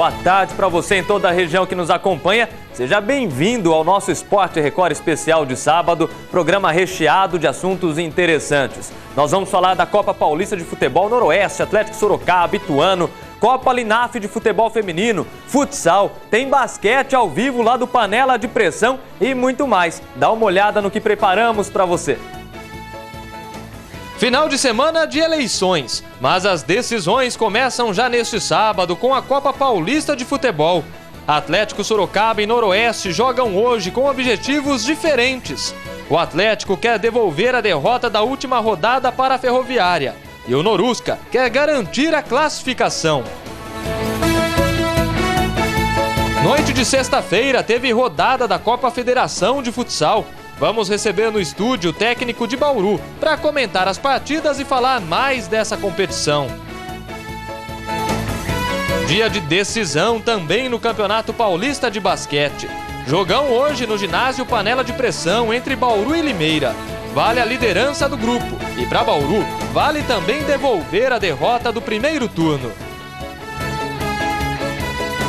Boa tarde para você em toda a região que nos acompanha. Seja bem-vindo ao nosso Esporte Record especial de sábado, programa recheado de assuntos interessantes. Nós vamos falar da Copa Paulista de Futebol Noroeste, Atlético Sorocaba, Ituano, Copa Linaf de Futebol Feminino, futsal, tem basquete ao vivo lá do Panela de Pressão e muito mais. Dá uma olhada no que preparamos para você. Final de semana de eleições, mas as decisões começam já neste sábado com a Copa Paulista de Futebol. Atlético Sorocaba e Noroeste jogam hoje com objetivos diferentes. O Atlético quer devolver a derrota da última rodada para a Ferroviária e o Norusca quer garantir a classificação. Noite de sexta-feira teve rodada da Copa Federação de Futsal. Vamos receber no estúdio o técnico de Bauru para comentar as partidas e falar mais dessa competição. Dia de decisão também no Campeonato Paulista de Basquete. Jogão hoje no ginásio Panela de Pressão entre Bauru e Limeira. Vale a liderança do grupo e para Bauru vale também devolver a derrota do primeiro turno.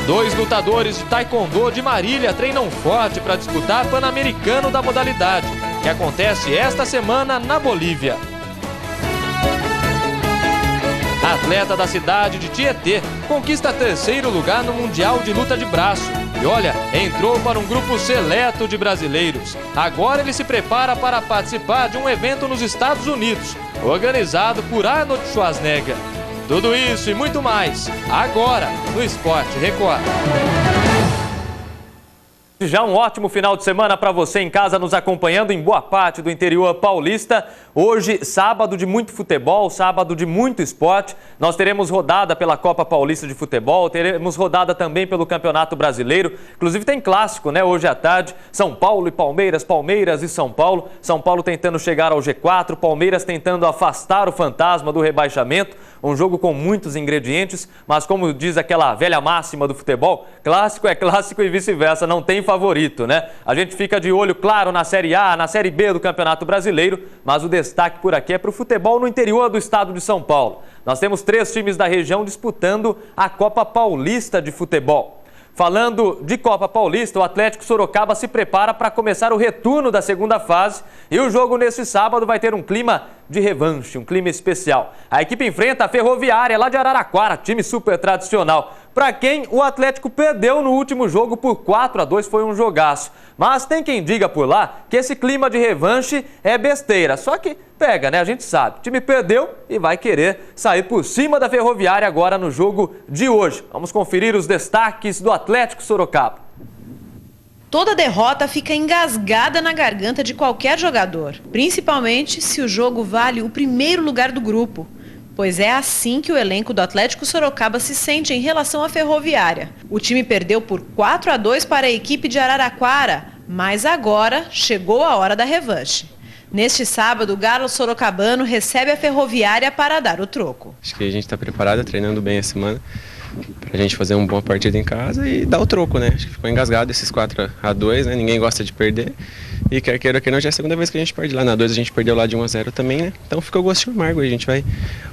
Dois lutadores de taekwondo de Marília treinam forte para disputar Pan-Americano da modalidade, que acontece esta semana na Bolívia. A atleta da cidade de Tietê conquista terceiro lugar no Mundial de Luta de Braço. E olha, entrou para um grupo seleto de brasileiros. Agora ele se prepara para participar de um evento nos Estados Unidos, organizado por Arnold Schwarzenegger. Tudo isso e muito mais, agora no Esporte Record. Já um ótimo final de semana para você em casa nos acompanhando em boa parte do interior paulista. Hoje, sábado de muito futebol, sábado de muito esporte. Nós teremos rodada pela Copa Paulista de Futebol, teremos rodada também pelo Campeonato Brasileiro. Inclusive tem clássico, né? Hoje à tarde, São Paulo e Palmeiras, Palmeiras e São Paulo. São Paulo tentando chegar ao G4, Palmeiras tentando afastar o fantasma do rebaixamento. Um jogo com muitos ingredientes, mas como diz aquela velha máxima do futebol, clássico é clássico e vice-versa, não tem favorito, né? A gente fica de olho, claro, na Série A, na Série B do Campeonato Brasileiro, mas o destaque por aqui é para o futebol no interior do estado de São Paulo. Nós temos 3 times da região disputando a Copa Paulista de Futebol. Falando de Copa Paulista, o Atlético Sorocaba se prepara para começar o retorno da segunda fase e o jogo nesse sábado vai ter um clima de revanche, um clima especial. A equipe enfrenta a Ferroviária lá de Araraquara, time super tradicional. Para quem o Atlético perdeu no último jogo por 4-2, foi um jogaço. Mas tem quem diga por lá que esse clima de revanche é besteira. Só que pega, né? A gente sabe. O time perdeu e vai querer sair por cima da Ferroviária agora no jogo de hoje. Vamos conferir os destaques do Atlético Sorocaba. Toda derrota fica engasgada na garganta de qualquer jogador, principalmente se o jogo vale o primeiro lugar do grupo. Pois é assim que o elenco do Atlético Sorocaba se sente em relação à Ferroviária. O time perdeu por 4-2 para a equipe de Araraquara, mas agora chegou a hora da revanche. Neste sábado, o Galo Sorocabano recebe a Ferroviária para dar o troco. Acho que a gente está preparado, treinando bem a semana, para a gente fazer uma boa partida em casa e dar o troco, né? Acho que ficou engasgado esses 4-2, né? Ninguém gosta de perder. E quer queira ou não, já é a segunda vez que a gente perde lá. Na 2 a gente perdeu lá de 1-0 também, né? Então ficou gostinho amargo. A gente vai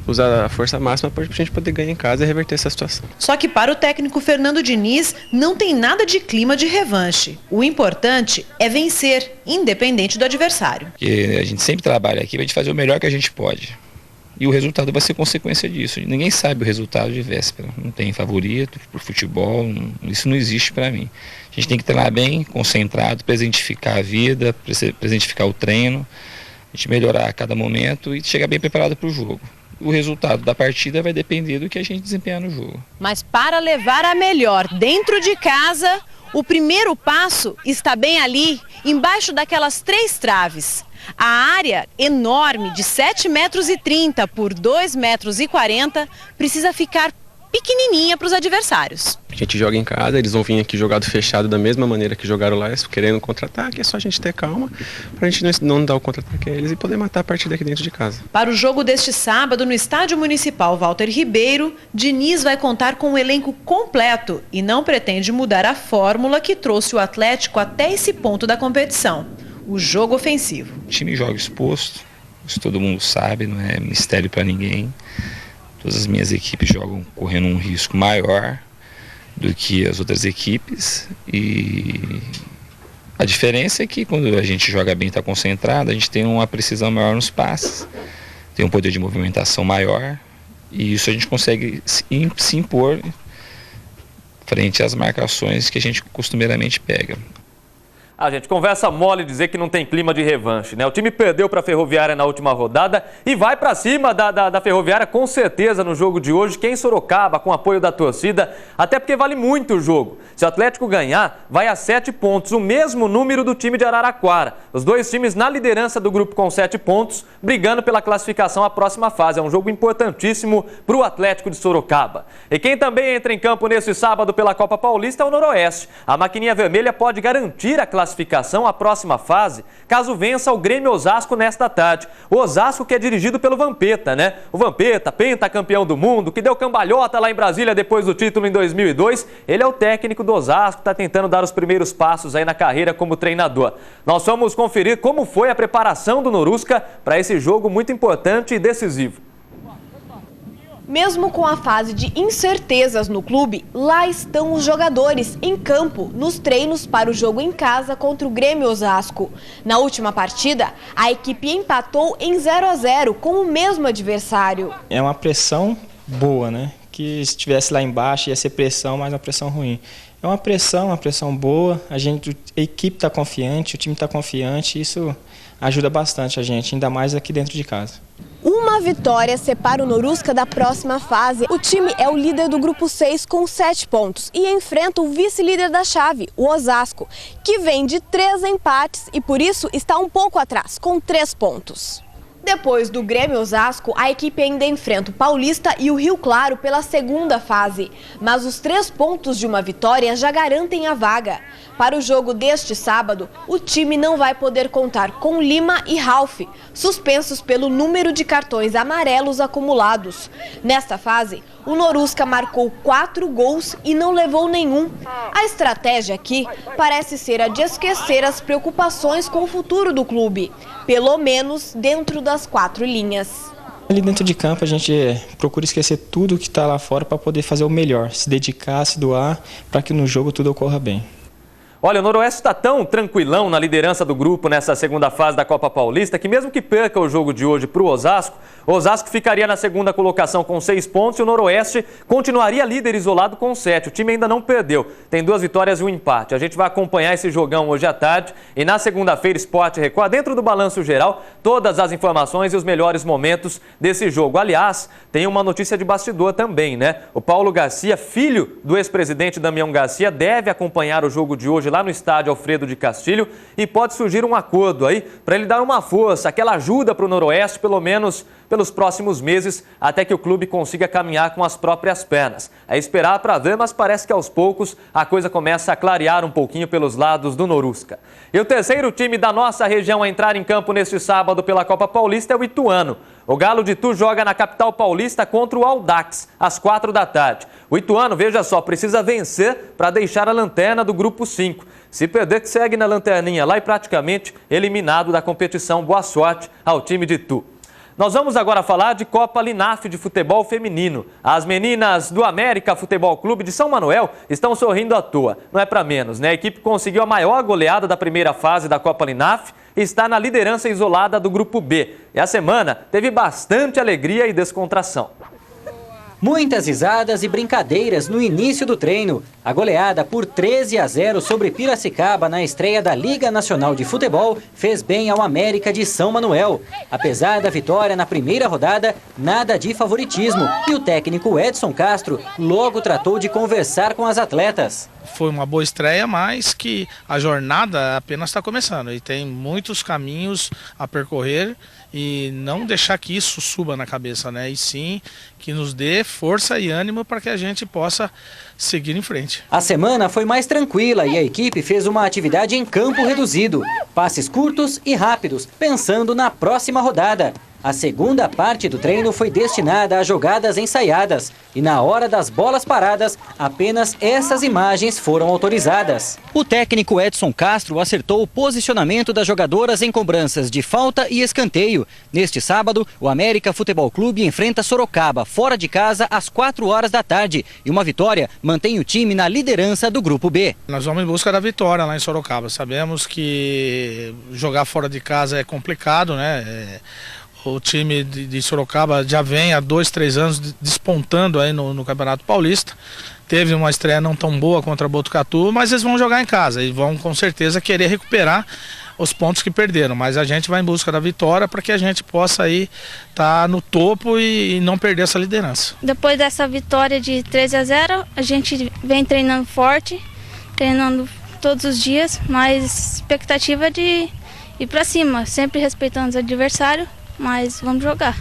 usar a força máxima para a gente poder ganhar em casa e reverter essa situação. Só que para o técnico Fernando Diniz, não tem nada de clima de revanche. O importante é vencer, independente do adversário. Porque a gente sempre trabalha aqui para a gente fazer o melhor que a gente pode. E o resultado vai ser consequência disso. Ninguém sabe o resultado de véspera. Não tem favorito para o futebol, isso não existe para mim. A gente tem que treinar bem, concentrado, presentificar a vida, presentificar o treino, a gente melhorar a cada momento e chegar bem preparado para o jogo. O resultado da partida vai depender do que a gente desempenhar no jogo. Mas para levar a melhor dentro de casa, o primeiro passo está bem ali, embaixo daquelas 3 traves. A área enorme de 7,30 metros por 2,40 metros precisa ficar pequenininha para os adversários. A gente joga em casa, eles vão vir aqui jogado fechado da mesma maneira que jogaram lá, querendo contra-ataque. É só a gente ter calma para a gente não dar o contra-ataque a eles e poder matar a partida aqui dentro de casa. Para o jogo deste sábado no Estádio Municipal Walter Ribeiro, Diniz vai contar com um elenco completo e não pretende mudar a fórmula que trouxe o Atlético até esse ponto da competição. O jogo ofensivo. O time joga exposto, isso todo mundo sabe, não é mistério para ninguém. Todas as minhas equipes jogam correndo um risco maior, do que as outras equipes, e a diferença é que quando a gente joga bem, está concentrado, a gente tem uma precisão maior nos passes, tem um poder de movimentação maior, e isso a gente consegue se impor frente às marcações que a gente costumeiramente pega. A gente conversa mole dizer que não tem clima de revanche, né? O time perdeu para a Ferroviária na última rodada e vai para cima da Ferroviária com certeza no jogo de hoje, que é em Sorocaba, com apoio da torcida, até porque vale muito o jogo. Se o Atlético ganhar, vai a 7 pontos, o mesmo número do time de Araraquara. Os dois times na liderança do grupo com 7 pontos, brigando pela classificação à próxima fase. É um jogo importantíssimo para o Atlético de Sorocaba. E quem também entra em campo nesse sábado pela Copa Paulista é o Noroeste. A maquininha vermelha pode garantir a classificação à próxima fase, caso vença o Grêmio Osasco nesta tarde. O Osasco que é dirigido pelo Vampeta, né? O Vampeta, pentacampeão do mundo, que deu cambalhota lá em Brasília depois do título em 2002. Ele é o técnico do Osasco, está tentando dar os primeiros passos aí na carreira como treinador. Nós vamos conferir como foi a preparação do Norusca para esse jogo muito importante e decisivo. Mesmo com a fase de incertezas no clube, lá estão os jogadores em campo, nos treinos para o jogo em casa contra o Grêmio Osasco. Na última partida, a equipe empatou em 0-0 com o mesmo adversário. É uma pressão boa, né? Que se estivesse lá embaixo ia ser pressão, mas uma pressão ruim. É uma pressão boa, a equipe está confiante, o time está confiante, isso ajuda bastante a gente, ainda mais aqui dentro de casa. Uma vitória separa o Norusca da próxima fase. O time é o líder do grupo 6 com 7 pontos e enfrenta o vice-líder da chave, o Osasco, que vem de 3 empates e por isso está um pouco atrás, com 3 pontos. Depois do Grêmio Osasco, a equipe ainda enfrenta o Paulista e o Rio Claro pela segunda fase. Mas os 3 pontos de uma vitória já garantem a vaga. Para o jogo deste sábado, o time não vai poder contar com Lima e Ralf, suspensos pelo número de cartões amarelos acumulados. Nesta fase, o Norusca marcou 4 gols e não levou nenhum. A estratégia aqui parece ser a de esquecer as preocupações com o futuro do clube, pelo menos dentro das 4 linhas. Ali dentro de campo a gente procura esquecer tudo que está lá fora para poder fazer o melhor, se dedicar, se doar, para que no jogo tudo ocorra bem. Olha, o Noroeste está tão tranquilão na liderança do grupo nessa segunda fase da Copa Paulista que mesmo que perca o jogo de hoje para o Osasco ficaria na segunda colocação com 6 pontos e o Noroeste continuaria líder isolado com 7. O time ainda não perdeu, tem 2 vitórias e um empate. A gente vai acompanhar esse jogão hoje à tarde e na segunda-feira Sport Record, dentro do Balanço Geral, todas as informações e os melhores momentos desse jogo. Aliás, tem uma notícia de bastidor também, né? O Paulo Garcia, filho do ex-presidente Damião Garcia, deve acompanhar o jogo de hoje lá no estádio Alfredo de Castilho e pode surgir um acordo aí para ele dar uma força, aquela ajuda para o Noroeste, pelo menos pelos próximos meses, até que o clube consiga caminhar com as próprias pernas. É esperar para ver, mas parece que aos poucos a coisa começa a clarear um pouquinho pelos lados do Norusca. E o terceiro time da nossa região a entrar em campo neste sábado pela Copa Paulista é o Ituano. O Galo de Itu joga na capital paulista contra o Audax, às 4 da tarde. O Ituano, veja só, precisa vencer para deixar a lanterna do grupo 5. Se perder, que segue na lanterninha lá e praticamente eliminado da competição. Boa sorte ao time de Itu. Nós vamos agora falar de Copa Linaf de futebol feminino. As meninas do América Futebol Clube de São Manuel estão sorrindo à toa. Não é para menos, né? A equipe conseguiu a maior goleada da primeira fase da Copa Linaf e está na liderança isolada do Grupo B. E a semana teve bastante alegria e descontração. Muitas risadas e brincadeiras no início do treino. A goleada por 13-0 sobre Piracicaba na estreia da Liga Nacional de Futebol fez bem ao América de São Manuel. Apesar da vitória na primeira rodada, nada de favoritismo. E o técnico Edson Castro logo tratou de conversar com as atletas. Foi uma boa estreia, mas que a jornada apenas está começando e tem muitos caminhos a percorrer e não deixar que isso suba na cabeça, né? E sim que nos dê força e ânimo para que a gente possa seguir em frente. A semana foi mais tranquila e a equipe fez uma atividade em campo reduzido. Passes curtos e rápidos, pensando na próxima rodada. A segunda parte do treino foi destinada a jogadas ensaiadas e na hora das bolas paradas, apenas essas imagens foram autorizadas. O técnico Edson Castro acertou o posicionamento das jogadoras em cobranças de falta e escanteio. Neste sábado, o América Futebol Clube enfrenta Sorocaba, fora de casa, às 4 horas da tarde. E uma vitória mantém o time na liderança do Grupo B. Nós vamos em busca da vitória lá em Sorocaba. Sabemos que jogar fora de casa é complicado, né? O time de Sorocaba já vem há 2, 3 anos despontando aí no Campeonato Paulista. Teve uma estreia não tão boa contra Botucatu, mas eles vão jogar em casa e vão com certeza querer recuperar os pontos que perderam. Mas a gente vai em busca da vitória para que a gente possa aí estar no topo e não perder essa liderança. Depois dessa vitória de 13-0, a gente vem treinando forte, treinando todos os dias, mas expectativa de ir para cima, sempre respeitando os adversários. Mas vamos jogar.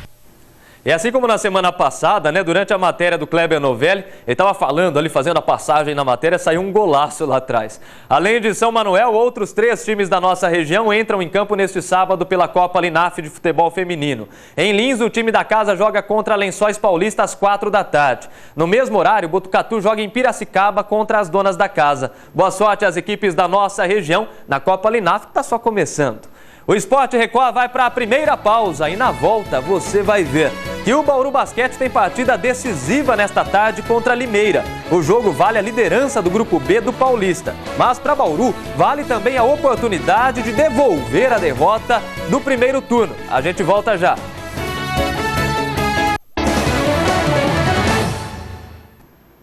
E assim como na semana passada, né, durante a matéria do Kleber Novelli, ele estava falando ali, fazendo a passagem na matéria, saiu um golaço lá atrás. Além de São Manuel, outros 3 times da nossa região entram em campo neste sábado pela Copa Linaf de futebol feminino. Em Lins, o time da casa joga contra Lençóis Paulista às 4 da tarde. No mesmo horário, Botucatu joga em Piracicaba contra as donas da casa. Boa sorte às equipes da nossa região na Copa Linaf, que está só começando. O Sport Record vai para a primeira pausa e na volta você vai ver que o Bauru Basquete tem partida decisiva nesta tarde contra a Limeira. O jogo vale a liderança do Grupo B do Paulista, mas para Bauru vale também a oportunidade de devolver a derrota do primeiro turno. A gente volta já.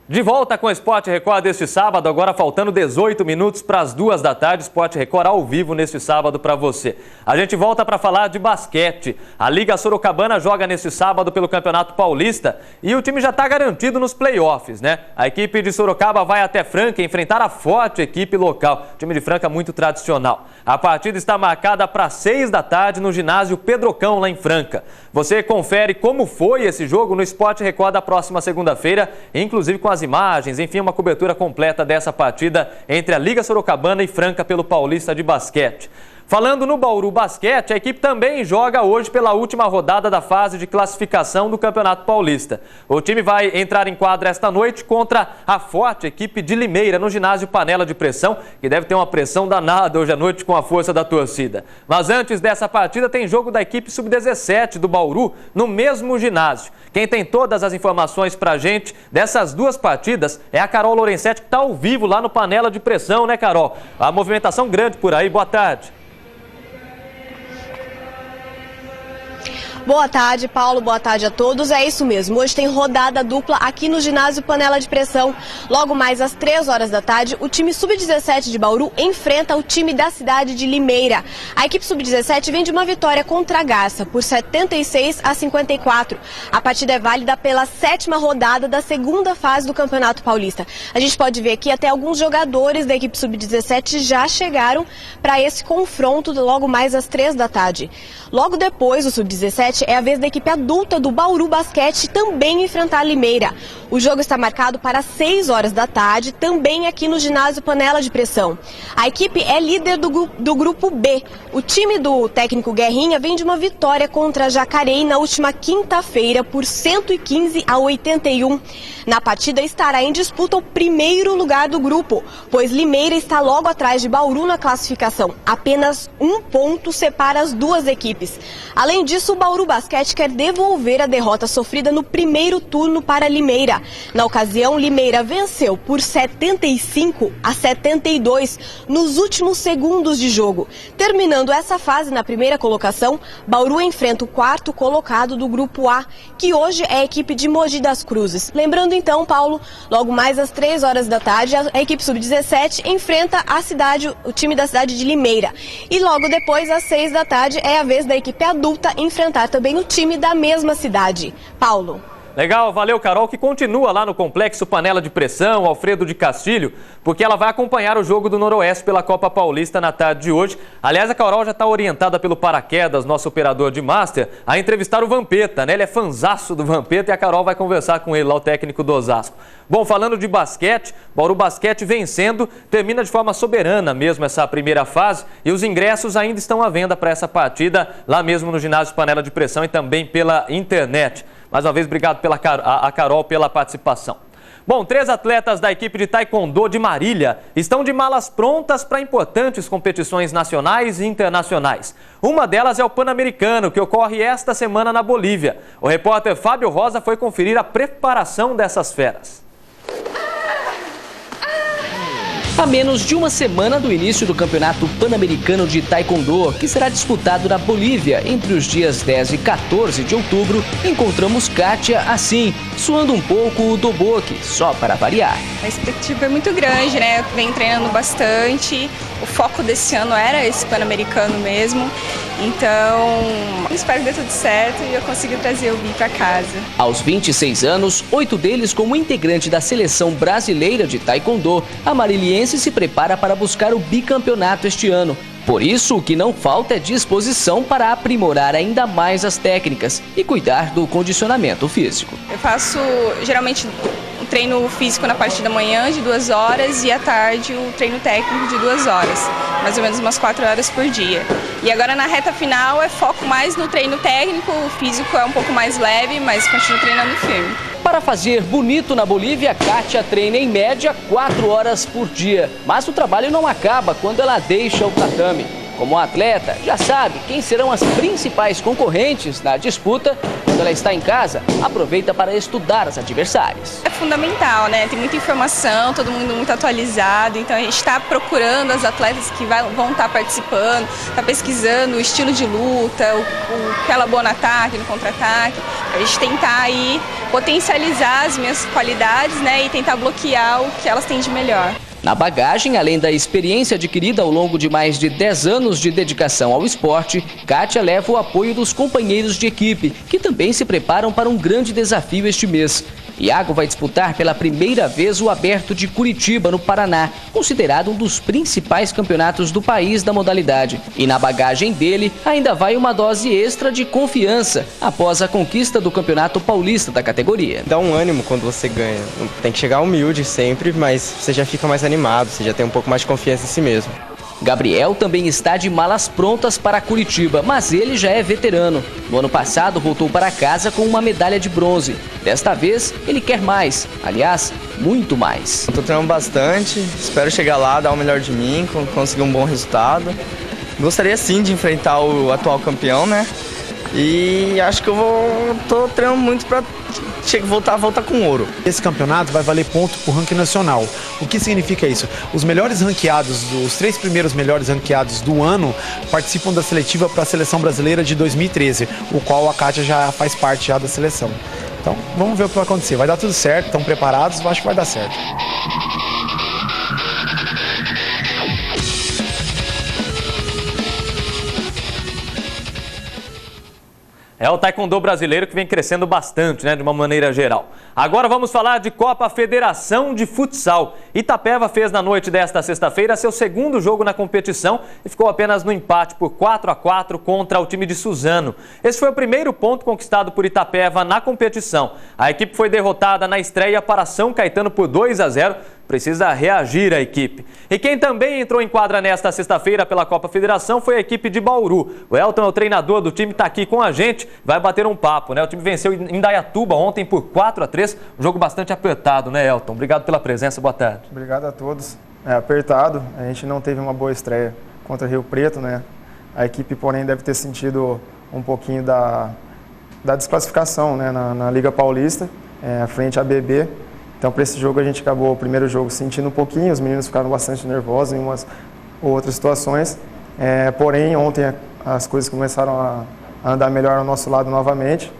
De volta com o Sport Record deste sábado, agora faltando 18 minutos para as 2 da tarde, Sport Record ao vivo neste sábado para você. A gente volta para falar de basquete. A Liga Sorocabana joga neste sábado pelo Campeonato Paulista e o time já está garantido nos playoffs, né? A equipe de Sorocaba vai até Franca enfrentar a forte equipe local. O time de Franca muito tradicional. A partida está marcada para 6 da tarde no ginásio Pedrocão, lá em Franca. Você confere como foi esse jogo no Sport Record da próxima segunda-feira, inclusive com as imagens, enfim, uma cobertura completa dessa partida entre a Liga Sorocabana e Franca pelo Paulista de Basquete. Falando no Bauru Basquete, a equipe também joga hoje pela última rodada da fase de classificação do Campeonato Paulista. O time vai entrar em quadra esta noite contra a forte equipe de Limeira no ginásio Panela de Pressão, que deve ter uma pressão danada hoje à noite com a força da torcida. Mas antes dessa partida tem jogo da equipe sub-17 do Bauru no mesmo ginásio. Quem tem todas as informações pra gente dessas 2 partidas é a Carol Lorenzetti, que está ao vivo lá no Panela de Pressão, né, Carol? A movimentação grande por aí. Boa tarde. Boa tarde, Paulo. Boa tarde a todos. É isso mesmo. Hoje tem rodada dupla aqui no ginásio Panela de Pressão. Logo mais às 3 horas da tarde, o time sub-17 de Bauru enfrenta o time da cidade de Limeira. A equipe sub-17 vem de uma vitória contra a Garça por 76-54. A partida é válida pela 7ª rodada da segunda fase do Campeonato Paulista. A gente pode ver aqui até alguns jogadores da equipe sub-17 já chegaram para esse confronto logo mais às 3 da tarde. Logo depois, o sub-17 é a vez da equipe adulta do Bauru Basquete também enfrentar a Limeira. O jogo está marcado para 6 horas da tarde, também aqui no ginásio Panela de Pressão. A equipe é líder do Grupo B. O time do técnico Guerrinha vem de uma vitória contra a Jacareí na última quinta-feira por 115-81. Na partida estará em disputa o primeiro lugar do grupo, pois Limeira está logo atrás de Bauru na classificação. Apenas 1 ponto separa as 2 equipes. Além disso, o Bauru Basquete quer devolver a derrota sofrida no primeiro turno para Limeira. Na ocasião, Limeira venceu por 75-72 nos últimos segundos de jogo. Terminando essa fase na primeira colocação, Bauru enfrenta o 4º colocado do Grupo A, que hoje é a equipe de Mogi das Cruzes. Lembrando então, Paulo, logo mais às 3 horas da tarde, a equipe sub-17 enfrenta o time da cidade de Limeira. E logo depois, às 6 da tarde, é a vez da equipe adulta enfrentar também o time da mesma cidade. Paulo. Legal, valeu, Carol, que continua lá no Complexo Panela de Pressão, Alfredo de Castilho, porque ela vai acompanhar o jogo do Noroeste pela Copa Paulista na tarde de hoje. Aliás, a Carol já está orientada pelo Paraquedas, nosso operador de Master, a entrevistar o Vampeta, né? Ele é fanzaço do Vampeta e a Carol vai conversar com ele lá, o técnico do Osasco. Bom, falando de basquete, Bauru Basquete vencendo, termina de forma soberana mesmo essa primeira fase e os ingressos ainda estão à venda para essa partida lá mesmo no ginásio Panela de Pressão e também pela internet. Mais uma vez, obrigado a Carol pela participação. Bom, 3 atletas da equipe de Taekwondo de Marília estão de malas prontas para importantes competições nacionais e internacionais. Uma delas é o Pan-Americano, que ocorre esta semana na Bolívia. O repórter Fábio Rosa foi conferir a preparação dessas feras. A menos de uma semana do início do Campeonato Pan-Americano de Taekwondo, que será disputado na Bolívia entre os dias 10 e 14 de outubro, encontramos Kátia assim, suando um pouco o doboque, só para variar. A expectativa é muito grande, né? Eu venho treinando bastante, o foco desse ano era esse Pan-Americano mesmo, então espero que dê tudo certo e eu consiga trazer o Bi para casa. Aos 26 anos, 8 deles como integrante da seleção brasileira de Taekwondo, a mariliense se prepara para buscar o bicampeonato este ano. Por isso, o que não falta é disposição para aprimorar ainda mais as técnicas e cuidar do condicionamento físico. Eu faço geralmente o treino físico na parte da manhã de 2 horas e à tarde o treino técnico de 2 horas, mais ou menos umas 4 horas por dia. E agora na reta final é foco mais no treino técnico, o físico é um pouco mais leve, mas continuo treinando firme. Para fazer bonito na Bolívia, Kátia treina em média 4 horas por dia. Mas o trabalho não acaba quando ela deixa o tatame. Como atleta, já sabe quem serão as principais concorrentes na disputa. Quando ela está em casa, aproveita para estudar as adversárias. É fundamental, né? Tem muita informação, todo mundo muito atualizado, então a gente está procurando as atletas que vão estar participando, está pesquisando o estilo de luta, o que ela é boa no ataque, no contra-ataque. A gente tentar aí potencializar as minhas qualidades, né? E tentar bloquear o que elas têm de melhor. Na bagagem, além da experiência adquirida ao longo de mais de 10 anos de dedicação ao esporte, Kátia leva o apoio dos companheiros de equipe, que também se preparam para um grande desafio este mês. Iago vai disputar pela primeira vez o Aberto de Curitiba, no Paraná, considerado um dos principais campeonatos do país da modalidade. E na bagagem dele ainda vai uma dose extra de confiança após a conquista do Campeonato Paulista da categoria. Dá um ânimo quando você ganha. Tem que chegar humilde sempre, mas você já fica mais animado, você já tem um pouco mais de confiança em si mesmo. Gabriel também está de malas prontas para Curitiba, mas ele já é veterano. No ano passado voltou para casa com uma medalha de bronze. Desta vez ele quer mais, aliás, muito mais. Estou treinando bastante, espero chegar lá, dar o melhor de mim, conseguir um bom resultado. Gostaria sim de enfrentar o atual campeão, né? E acho que tô treinando muito para voltar com ouro. Esse campeonato vai valer ponto para o ranking nacional. O que significa isso? Os melhores ranqueados, os 3 primeiros melhores ranqueados do ano participam da seletiva para a Seleção Brasileira de 2013, o qual a Kátia já faz parte da seleção. Então, vamos ver o que vai acontecer. Vai dar tudo certo, estão preparados, eu acho que vai dar certo. É o taekwondo brasileiro que vem crescendo bastante, né, de uma maneira geral. Agora vamos falar de Copa Federação de Futsal. Itapeva fez na noite desta sexta-feira seu segundo jogo na competição e ficou apenas no empate por 4-4 contra o time de Suzano. Esse foi o primeiro ponto conquistado por Itapeva na competição. A equipe foi derrotada na estreia para São Caetano por 2-0. Precisa reagir a equipe. E quem também entrou em quadra nesta sexta-feira pela Copa Federação foi a equipe de Bauru. O Elton é o treinador do time, está aqui com a gente, vai bater um papo, né? O time venceu em Indaiatuba ontem por 4-3, um jogo bastante apertado, né, Elton? Obrigado pela presença, boa tarde. Obrigado a todos. É apertado, a gente não teve uma boa estreia contra Rio Preto, né? A equipe, porém, deve ter sentido um pouquinho da desclassificação, né, na Liga Paulista, frente à BB. Então, para esse jogo, a gente acabou o primeiro jogo sentindo um pouquinho, os meninos ficaram bastante nervosos em umas ou outras situações. Porém, ontem as coisas começaram a andar melhor ao nosso lado novamente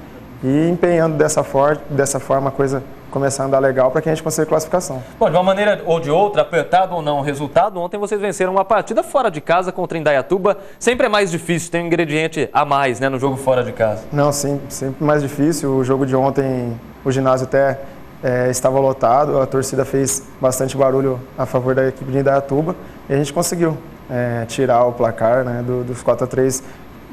e empenhando dessa forma a coisa começar a andar legal para que a gente consiga classificação. Bom, de uma maneira ou de outra, apertado ou não o resultado, ontem vocês venceram uma partida fora de casa contra Indaiatuba. Sempre é mais difícil, tem um ingrediente a mais, né, no jogo fora de casa. Não, sim, sempre mais difícil. O jogo de ontem, o ginásio até estava lotado, a torcida fez bastante barulho a favor da equipe de Indaiatuba e a gente conseguiu tirar o placar, né, dos 4-3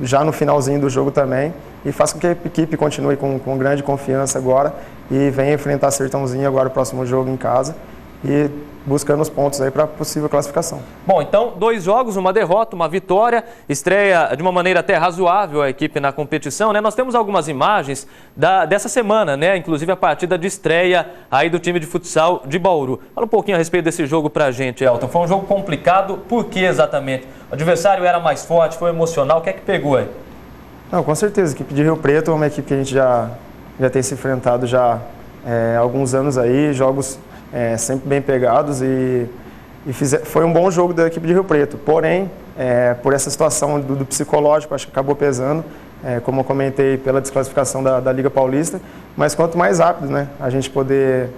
já no finalzinho do jogo também, e faz com que a equipe continue com grande confiança agora e venha enfrentar Sertãozinho agora o próximo jogo em casa e buscando os pontos aí para possível classificação. Bom, então 2 jogos, uma derrota, uma vitória, estreia de uma maneira até razoável a equipe na competição, né? Nós temos algumas imagens dessa semana, né? Inclusive a partida de estreia aí do time de futsal de Bauru. Fala um pouquinho a respeito desse jogo pra gente, Elton. Foi um jogo complicado, por que exatamente? O adversário era mais forte, foi emocional, o que é que pegou aí? Não, com certeza, a equipe de Rio Preto é uma equipe que a gente já tem se enfrentado já há alguns anos aí, jogos sempre bem pegados e foi um bom jogo da equipe de Rio Preto. Porém, por essa situação do psicológico, acho que acabou pesando, como eu comentei, pela desclassificação da Liga Paulista. Mas quanto mais rápido, né, a gente poder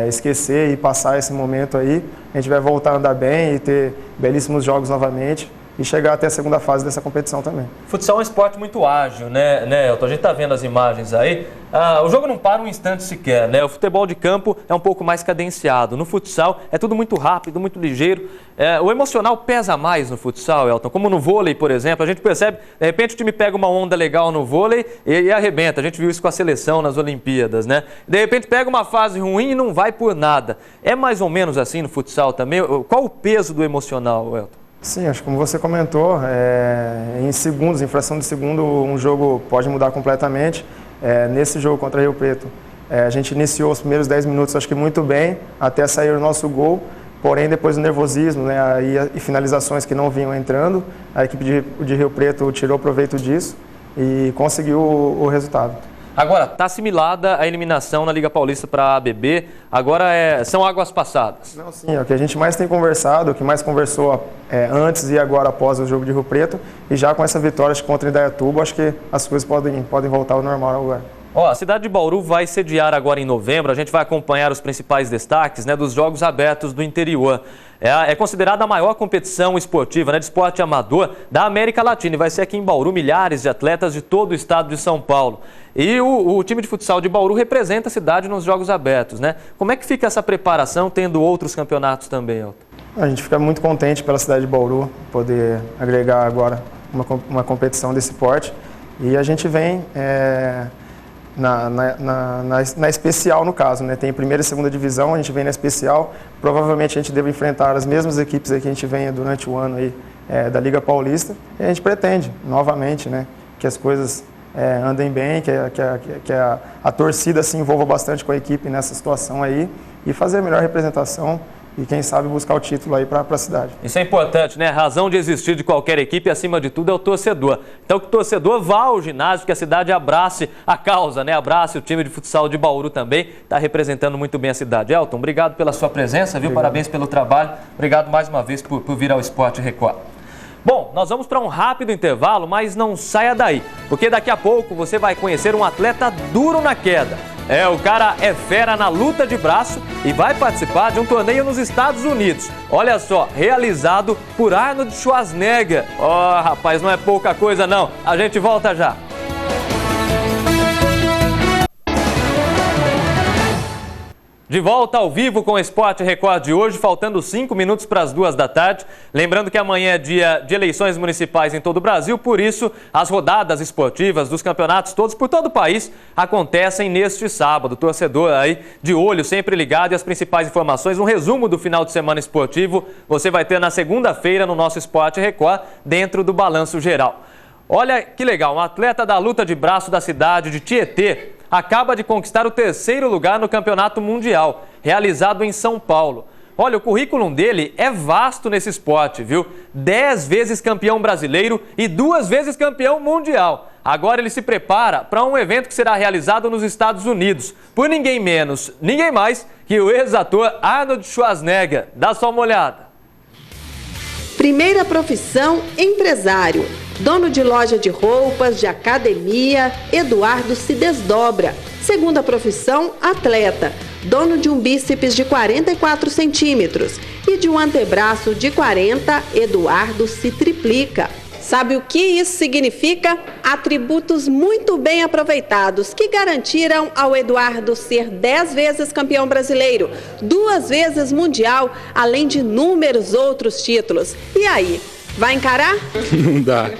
esquecer e passar esse momento aí, a gente vai voltar a andar bem e ter belíssimos jogos novamente e chegar até a segunda fase dessa competição também. Futsal é um esporte muito ágil, né, Elton? A gente está vendo as imagens aí. O jogo não para um instante sequer, né? O futebol de campo é um pouco mais cadenciado. No futsal é tudo muito rápido, muito ligeiro. O emocional pesa mais no futsal, Elton, como no vôlei, por exemplo. A gente percebe, de repente o time pega uma onda legal no vôlei e arrebenta. A gente viu isso com a seleção nas Olimpíadas, né? De repente pega uma fase ruim e não vai por nada. É mais ou menos assim no futsal também? Qual o peso do emocional, Elton? Sim, acho que como você comentou, em segundos, em fração de segundo, um jogo pode mudar completamente. Nesse jogo contra Rio Preto, a gente iniciou os primeiros 10 minutos, acho que muito bem, até sair o nosso gol. Porém, depois do nervosismo, né, e finalizações que não vinham entrando, a equipe de Rio Preto tirou proveito disso e conseguiu o resultado. Agora, está assimilada a eliminação na Liga Paulista para a ABB, agora são águas passadas. Não, sim, é o que a gente mais tem conversado, o que mais conversou antes e agora após o jogo de Rio Preto, e já com essa vitória contra Indaiatuba, acho que as coisas podem voltar ao normal agora. A cidade de Bauru vai sediar agora em novembro, a gente vai acompanhar os principais destaques, né, dos Jogos Abertos do Interior. É considerada a maior competição esportiva, né, de esporte amador da América Latina e vai ser aqui em Bauru, milhares de atletas de todo o estado de São Paulo. E o time de futsal de Bauru representa a cidade nos Jogos Abertos, né? Como é que fica essa preparação tendo outros campeonatos também, Elton? A gente fica muito contente pela cidade de Bauru poder agregar agora uma competição desse porte e a gente vem na especial, no caso, né? Tem primeira e segunda divisão, a gente vem na especial. Provavelmente a gente deve enfrentar as mesmas equipes aí que a gente vem durante o ano aí, da Liga Paulista. E a gente pretende, novamente, né, que as coisas andem bem, que a torcida se envolva bastante com a equipe nessa situação aí e fazer a melhor representação e, quem sabe, buscar o título aí para a cidade. Isso é importante, né? A razão de existir de qualquer equipe, acima de tudo, é o torcedor. Então, que o torcedor vá ao ginásio, que a cidade abrace a causa, né? Abrace o time de futsal de Bauru também, está representando muito bem a cidade. Elton, obrigado pela sua presença, viu? Obrigado. Parabéns pelo trabalho. Obrigado mais uma vez por vir ao Esporte Record. Bom, nós vamos para um rápido intervalo, mas não saia daí, porque daqui a pouco você vai conhecer um atleta duro na queda. O cara é fera na luta de braço e vai participar de um torneio nos Estados Unidos. Olha só, realizado por Arnold Schwarzenegger. Rapaz, não é pouca coisa não. A gente volta já. De volta ao vivo com o Esporte Record de hoje, faltando 5 minutos para as 2 da tarde. Lembrando que amanhã é dia de eleições municipais em todo o Brasil, por isso as rodadas esportivas dos campeonatos todos por todo o país acontecem neste sábado. Torcedor aí de olho, sempre ligado, e as principais informações, um resumo do final de semana esportivo você vai ter na segunda-feira no nosso Esporte Record, dentro do Balanço Geral. Olha que legal, um atleta da luta de braço da cidade de Tietê acaba de conquistar o 3º lugar no Campeonato Mundial, realizado em São Paulo. Olha, o currículo dele é vasto nesse esporte, viu? 10 vezes campeão brasileiro e 2 vezes campeão mundial. Agora ele se prepara para um evento que será realizado nos Estados Unidos, por ninguém menos, ninguém mais que o ex-ator Arnold Schwarzenegger. Dá só uma olhada. Primeira profissão, empresário. Dono de loja de roupas, de academia, Eduardo se desdobra. Segunda profissão, atleta. dono de um bíceps de 44 centímetros e de um antebraço de 40, Eduardo se triplica. Sabe o que isso significa? Atributos muito bem aproveitados que garantiram ao Eduardo ser 10 vezes campeão brasileiro, 2 vezes mundial, além de inúmeros outros títulos. E aí, vai encarar? Não dá,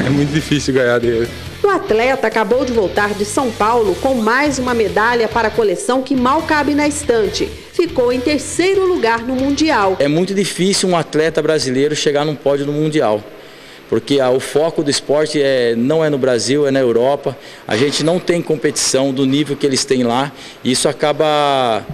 é muito difícil ganhar dele. O atleta acabou de voltar de São Paulo com mais uma medalha para a coleção que mal cabe na estante. Ficou em 3º lugar no Mundial. É muito difícil um atleta brasileiro chegar num pódio no Mundial. Porque o foco do esporte não é no Brasil, é na Europa. A gente não tem competição do nível que eles têm lá. E isso acaba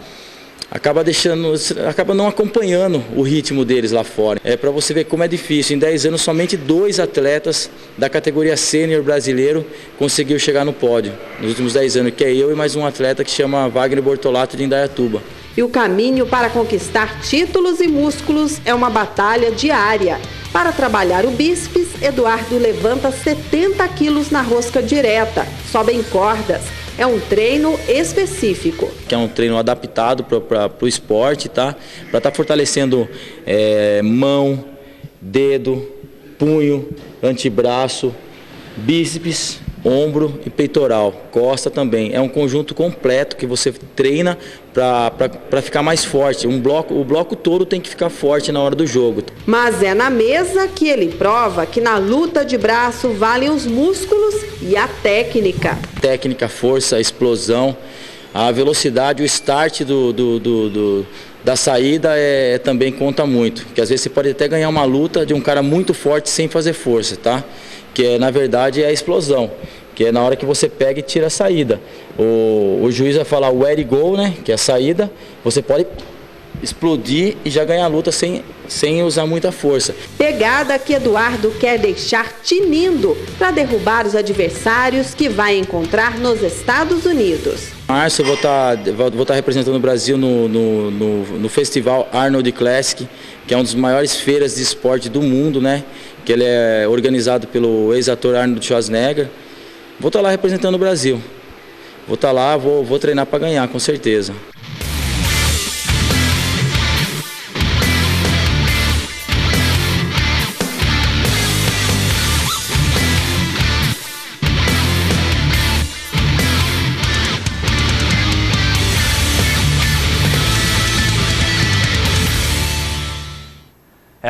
não acompanhando o ritmo deles lá fora. É para você ver como é difícil. Em 10 anos, somente 2 atletas da categoria sênior brasileiro conseguiu chegar no pódio. Nos últimos 10 anos, que é eu e mais um atleta que chama Wagner Bortolato de Indaiatuba. E o caminho para conquistar títulos e músculos é uma batalha diária. Para trabalhar o bíceps, Eduardo levanta 70 quilos na rosca direta, sobe em cordas. É um treino específico. Que é um treino adaptado para o esporte, tá? Para estar fortalecendo mão, dedo, punho, antebraço, bíceps, ombro e peitoral, costa também. É um conjunto completo que você treina para ficar mais forte. O bloco todo tem que ficar forte na hora do jogo. Mas é na mesa que ele prova que na luta de braço valem os músculos e a técnica. Técnica, força, explosão, a velocidade, o start da saída também conta muito. Porque às vezes você pode até ganhar uma luta de um cara muito forte sem fazer força, tá? Que na verdade é a explosão, que é na hora que você pega e tira a saída. O juiz vai falar o where go, né, que é a saída, você pode explodir e já ganhar a luta sem usar muita força. Pegada que Eduardo quer deixar tinindo para derrubar os adversários que vai encontrar nos Estados Unidos. Em março eu vou estar representando o Brasil no Festival Arnold Classic, que é um dos maiores feiras de esporte do mundo, né? Que ele é organizado pelo ex-ator Arnold Schwarzenegger. Vou estar lá representando o Brasil. Vou estar lá, vou treinar para ganhar, com certeza.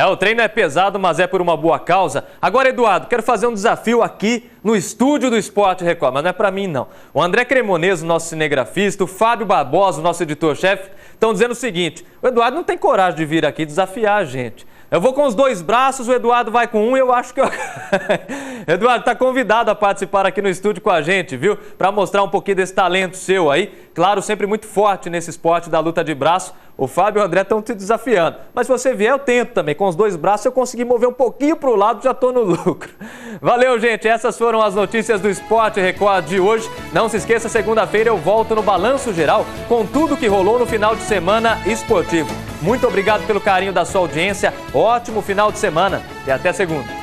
O treino é pesado, mas é por uma boa causa. Agora, Eduardo, quero fazer um desafio aqui no estúdio do Esporte Record, mas não é para mim, não. O André Cremonese, nosso cinegrafista, o Fábio Barbosa, o nosso editor-chefe, estão dizendo o seguinte: o Eduardo não tem coragem de vir aqui desafiar a gente. Eu vou com os 2 braços, o Eduardo vai com um e eu acho que Eduardo, está convidado a participar aqui no estúdio com a gente, viu? Para mostrar um pouquinho desse talento seu aí. Claro, sempre muito forte nesse esporte da luta de braço. O Fábio e o André estão te desafiando. Mas se você vier, eu tento também. Com os 2 braços, se eu conseguir mover um pouquinho para o lado, já estou no lucro. Valeu, gente. Essas foram as notícias do Esporte Record de hoje. Não se esqueça, segunda-feira eu volto no Balanço Geral com tudo que rolou no final de semana esportivo. Muito obrigado pelo carinho da sua audiência. Ótimo final de semana e até segunda.